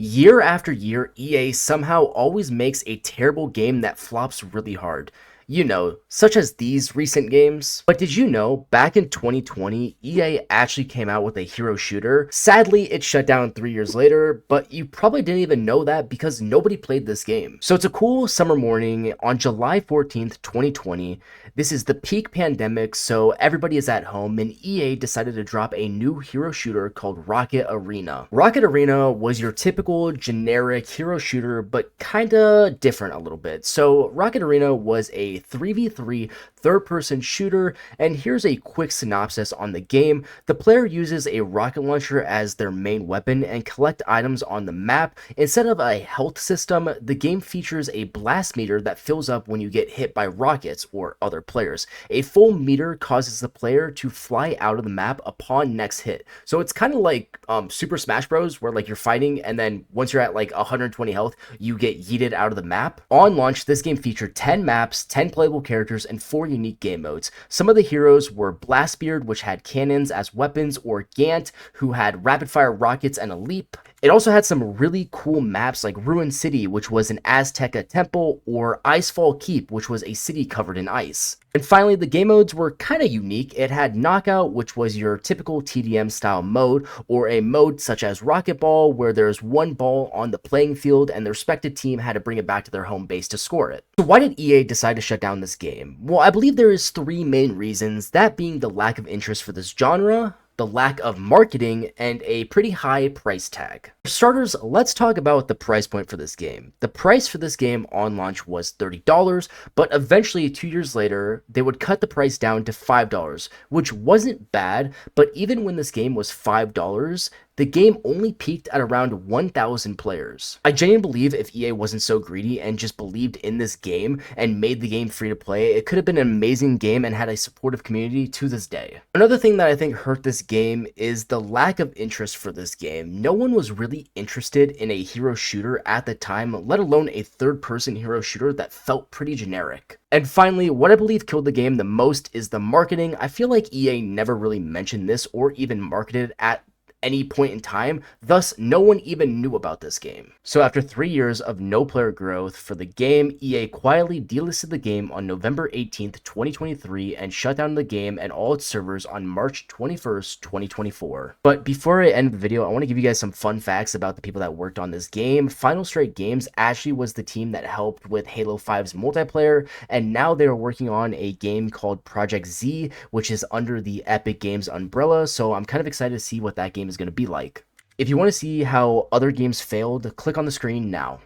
Year after year, EA somehow always makes a terrible game that flops really hard. You know, such as these recent games. But did you know, back in 2020, EA actually came out with a hero shooter? Sadly, it shut down 3 years later, but you probably didn't even know that because nobody played this game. So it's a cool summer morning on July 14th, 2020. This is the peak pandemic, so everybody is at home, and EA decided to drop a new hero shooter called Rocket Arena. Rocket Arena was your typical generic hero shooter, but kinda different a little bit. So Rocket Arena was a 3v3 third-person shooter, and here's a quick synopsis on the game. The player uses a rocket launcher as their main weapon and collect items on the map. Instead of a health system, the game features a blast meter that fills up when you get hit by rockets or other players. A full meter causes the player to fly out of the map upon next hit. So it's kind of like Super Smash Bros, where like you're fighting and then once you're at like 120 health, you get yeeted out of the map. On launch, this game featured 10 maps, 10 playable characters, and 4 unique game modes. Some of the heroes were Blastbeard, which had cannons as weapons, or Gant, who had rapid fire rockets and a leap. It also had some really cool maps like Ruin City, which was an Azteca temple, or Icefall Keep, which was a city covered in ice. And finally, the game modes were kind of unique. It had Knockout, which was your typical TDM style mode, or a mode such as Rocket Ball, where there's one ball on the playing field and the respective team had to bring it back to their home base to score it. So why did EA decide to shut down this game? Well, I believe there is 3 main reasons, that being the lack of interest for this genre, the lack of marketing, and a pretty high price tag. For starters, let's talk about the price point for this game. The price for this game on launch was $30, but eventually 2 years later, they would cut the price down to $5, which wasn't bad, but even when this game was $5, the game only peaked at around 1,000 players. I genuinely believe if EA wasn't so greedy and just believed in this game and made the game free to play, it could have been an amazing game and had a supportive community to this day. Another thing that I think hurt this game is the lack of interest for this game. No one was really interested in a hero shooter at the time, let alone a third-person hero shooter that felt pretty generic. And finally, what I believe killed the game the most is the marketing. I feel like EA never really mentioned this or even marketed at any point in time, thus no one even knew about this game. So after 3 years of no player growth for the game, EA quietly delisted the game on November 18th, 2023 and shut down the game and all its servers on March 21st, 2024. But before I end the video, I want to give you guys some fun facts about the people that worked on this game. Final Strike Games actually was the team that helped with Halo 5's multiplayer, and now they are working on a game called Project Z, which is under the Epic Games umbrella, so I'm kind of excited to see what that game is going to be like. If you want to see how other games failed, click on the screen now.